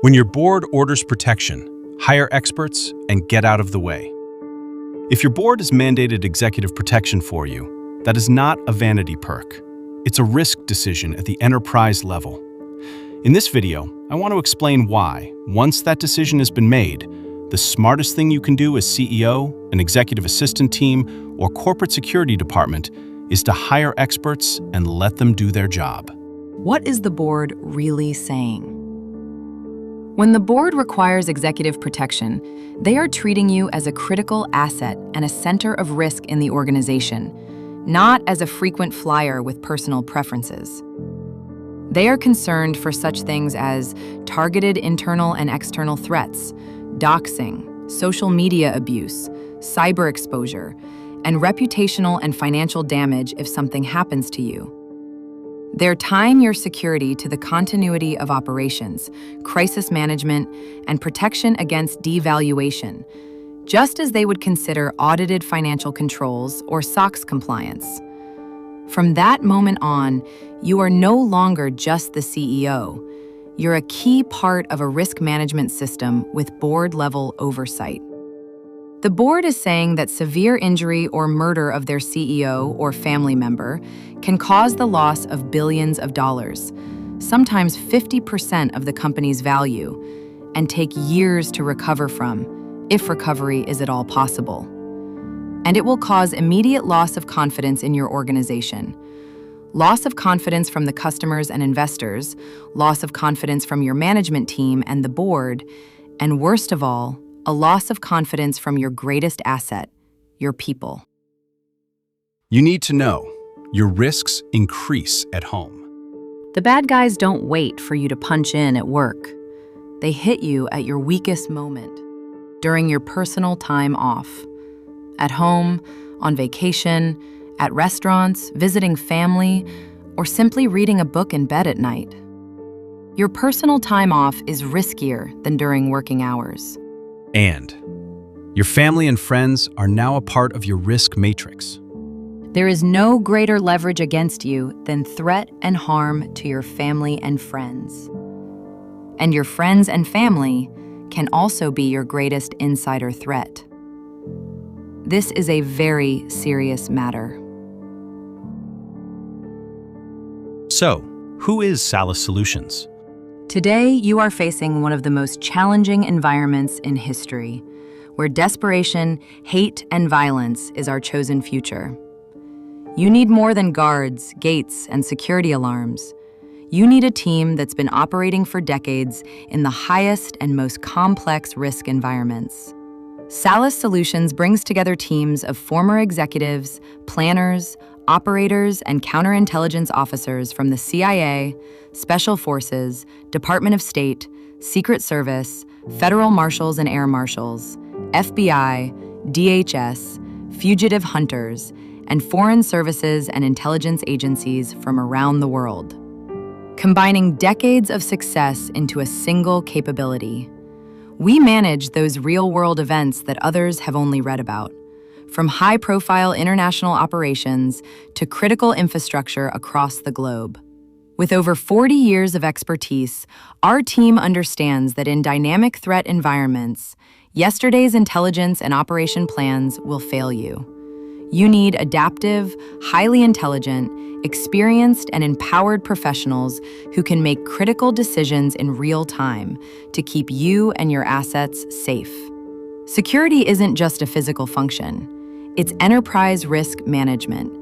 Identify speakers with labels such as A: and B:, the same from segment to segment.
A: When your board orders protection, hire experts and get out of the way. If your board has mandated executive protection for you, that is not a vanity perk. It's a risk decision at the enterprise level. In this video, I want to explain why, once that decision has been made, the smartest thing you can do as CEO, an executive assistant team, or corporate security department is to hire experts and let them do their job.
B: What is the board really saying? When the board requires executive protection, they are treating you as a critical asset and a center of risk in the organization, not as a frequent flyer with personal preferences. They are concerned for such things as targeted internal and external threats, doxing, social media abuse, cyber exposure, and reputational and financial damage if something happens to you. They're tying your security to the continuity of operations, crisis management, and protection against devaluation, just as they would consider audited financial controls or SOX compliance. From that moment on, you are no longer just the CEO. You're a key part of a risk management system with board-level oversight. The board is saying that severe injury or murder of their CEO or family member can cause the loss of billions of dollars, sometimes 50% of the company's value, and take years to recover from, if recovery is at all possible. And it will cause immediate loss of confidence in your organization. Loss of confidence from the customers and investors, loss of confidence from your management team and the board, and worst of all, a loss of confidence from your greatest asset, your people.
A: You need to know, your risks increase at home.
B: The bad guys don't wait for you to punch in at work. They hit you at your weakest moment, during your personal time off. At home, on vacation, at restaurants, visiting family, or simply reading a book in bed at night. Your personal time off is riskier than during working hours.
A: And your family and friends are now a part of your risk matrix.
B: There is no greater leverage against you than threat and harm to your family and friends. And your friends and family can also be your greatest insider threat. This is a very serious matter.
A: So, who is Salis Solutions?
B: Today, you are facing one of the most challenging environments in history, where desperation, hate, and violence is our chosen future. You need more than guards, gates, and security alarms. You need a team that's been operating for decades in the highest and most complex risk environments. Salis Solutions brings together teams of former executives, planners, operators, and counterintelligence officers from the CIA, Special Forces, Department of State, Secret Service, Federal Marshals and Air Marshals, FBI, DHS, fugitive hunters, and foreign services and intelligence agencies from around the world, combining decades of success into a single capability. We manage those real-world events that others have only read about, from high-profile international operations to critical infrastructure across the globe. With over 40 years of expertise, our team understands that in dynamic threat environments, yesterday's intelligence and operation plans will fail you. You need adaptive, highly intelligent, experienced, and empowered professionals who can make critical decisions in real time to keep you and your assets safe. Security isn't just a physical function. It's enterprise risk management,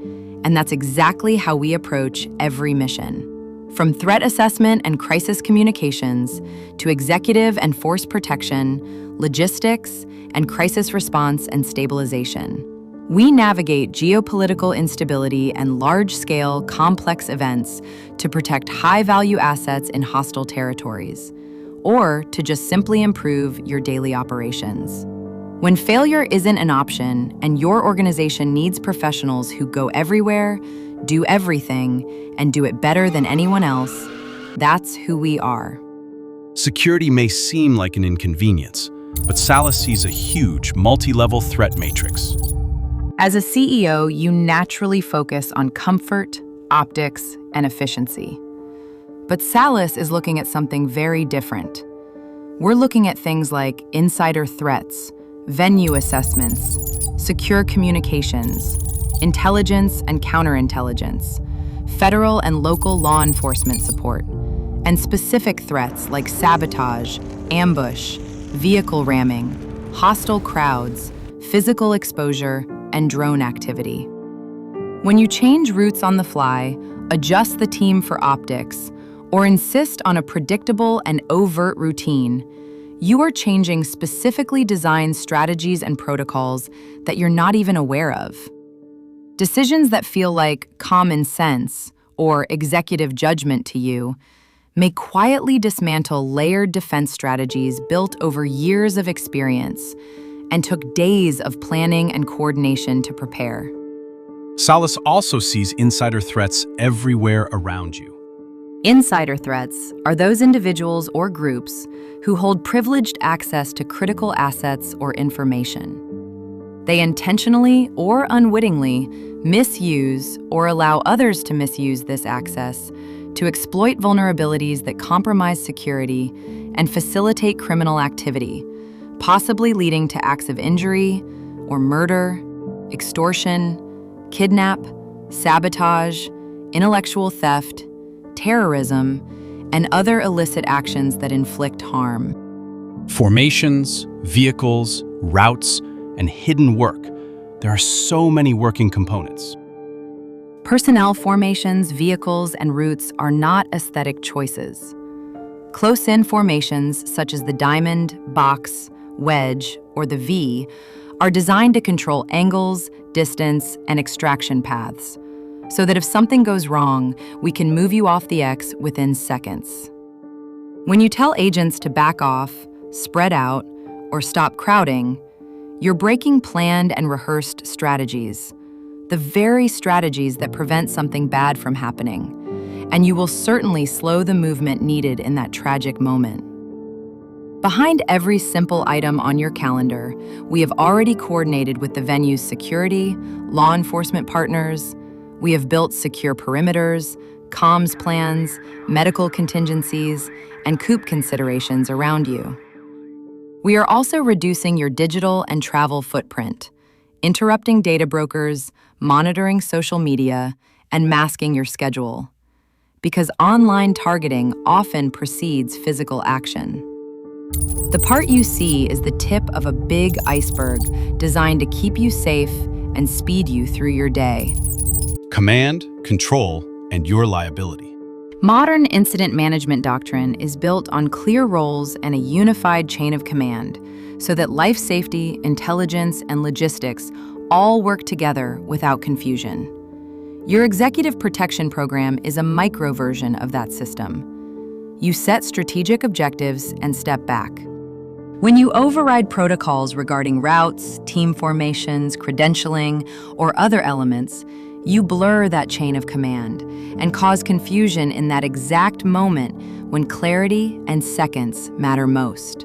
B: and that's exactly how we approach every mission. From threat assessment and crisis communications to executive and force protection, logistics, and crisis response and stabilization. We navigate geopolitical instability and large-scale, complex events to protect high-value assets in hostile territories, or to just simply improve your daily operations. When failure isn't an option and your organization needs professionals who go everywhere, do everything, and do it better than anyone else, that's who we are.
A: Security may seem like an inconvenience, but Salis sees a huge, multi-level threat matrix.
B: As a CEO, you naturally focus on comfort, optics, and efficiency. But Salis is looking at something very different. We're looking at things like insider threats, venue assessments, secure communications, intelligence and counterintelligence, federal and local law enforcement support, and specific threats like sabotage, ambush, vehicle ramming, hostile crowds, physical exposure, and drone activity. When you change routes on the fly, adjust the team for optics, or insist on a predictable and overt routine, you are changing specifically designed strategies and protocols that you're not even aware of. Decisions that feel like common sense or executive judgment to you may quietly dismantle layered defense strategies built over years of experience and took days of planning and coordination to prepare.
A: Salas also sees insider threats everywhere around you.
B: Insider threats are those individuals or groups who hold privileged access to critical assets or information. They intentionally or unwittingly misuse or allow others to misuse this access to exploit vulnerabilities that compromise security and facilitate criminal activity, possibly leading to acts of injury or murder, extortion, kidnap, sabotage, intellectual theft, terrorism, and other illicit actions that inflict harm.
A: Formations, vehicles, routes, and hidden work. There are so many working components.
B: Personnel formations, vehicles, and routes are not aesthetic choices. Close-in formations, such as the diamond, box, wedge, or the V, are designed to control angles, distance, and extraction paths, so that if something goes wrong, we can move you off the X within seconds. When you tell agents to back off, spread out, or stop crowding, you're breaking planned and rehearsed strategies, the very strategies that prevent something bad from happening, and you will certainly slow the movement needed in that tragic moment. Behind every simple item on your calendar, we have already coordinated with the venue's security, law enforcement partners. We have built secure perimeters, comms plans, medical contingencies, and COOP considerations around you. We are also reducing your digital and travel footprint, interrupting data brokers, monitoring social media, and masking your schedule, because online targeting often precedes physical action. The part you see is the tip of a big iceberg designed to keep you safe and speed you through your day.
A: Command, control, and your liability.
B: Modern incident management doctrine is built on clear roles and a unified chain of command so that life safety, intelligence, and logistics all work together without confusion. Your executive protection program is a micro version of that system. You set strategic objectives and step back. When you override protocols regarding routes, team formations, credentialing, or other elements, you blur that chain of command and cause confusion in that exact moment when clarity and seconds matter most.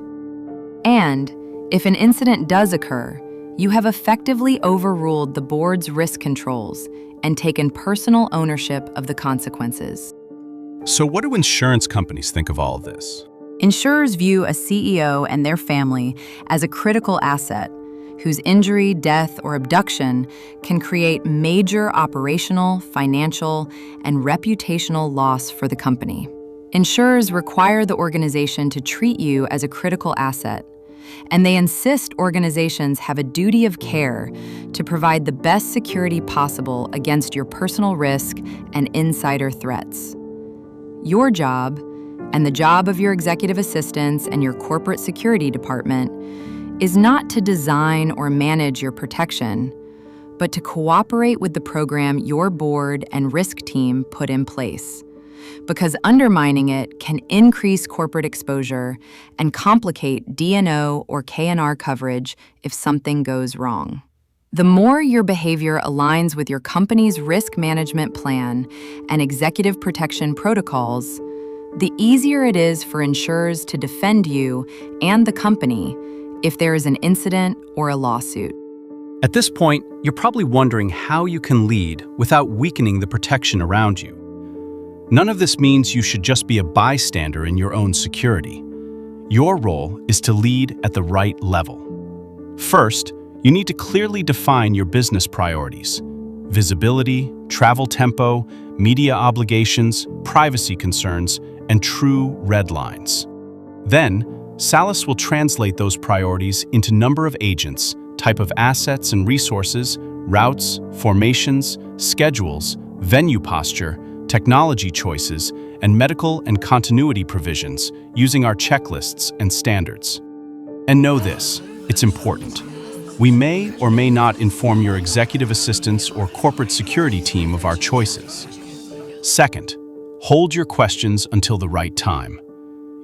B: And if an incident does occur, you have effectively overruled the board's risk controls and taken personal ownership of the consequences.
A: So what do insurance companies think of all of this?
B: Insurers view a CEO and their family as a critical asset whose injury, death, or abduction can create major operational, financial, and reputational loss for the company. Insurers require the organization to treat you as a critical asset, and they insist organizations have a duty of care to provide the best security possible against your personal risk and insider threats. Your job, and the job of your executive assistants and your corporate security department, is not to design or manage your protection, but to cooperate with the program your board and risk team put in place, because undermining it can increase corporate exposure and complicate D&O or K&R coverage if something goes wrong. The more your behavior aligns with your company's risk management plan and executive protection protocols, the easier it is for insurers to defend you and the company if there is an incident or a lawsuit.
A: At this point, you're probably wondering how you can lead without weakening the protection around you. None of this means you should just be a bystander in your own security. Your role is to lead at the right level. First, you need to clearly define your business priorities: visibility, travel tempo, media obligations, privacy concerns, and true red lines. Then, Salas will translate those priorities into number of agents, type of assets and resources, routes, formations, schedules, venue posture, technology choices, and medical and continuity provisions using our checklists and standards. And know this, it's important. We may or may not inform your executive assistants or corporate security team of our choices. Second, hold your questions until the right time.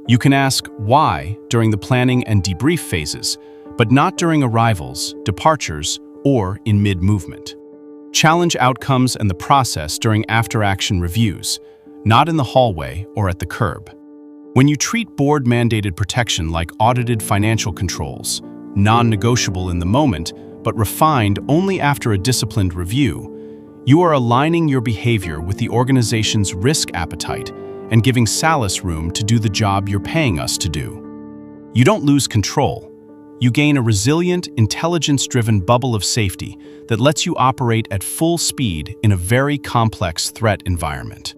A: You can ask why during the planning and debrief phases, but not during arrivals, departures, or in mid-movement. Challenge outcomes and the process during after-action reviews, not in the hallway or at the curb. When you treat board-mandated protection like audited financial controls, non-negotiable in the moment, but refined only after a disciplined review, you are aligning your behavior with the organization's risk appetite and giving Salas room to do the job you're paying us to do. You don't lose control. You gain a resilient, intelligence-driven bubble of safety that lets you operate at full speed in a very complex threat environment.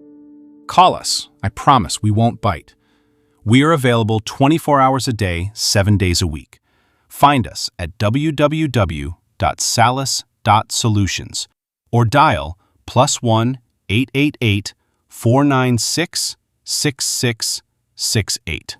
A: Call us. I promise we won't bite. We are available 24 hours a day, 7 days a week. Find us at www.salas.solutions or dial +1 888 496 6668.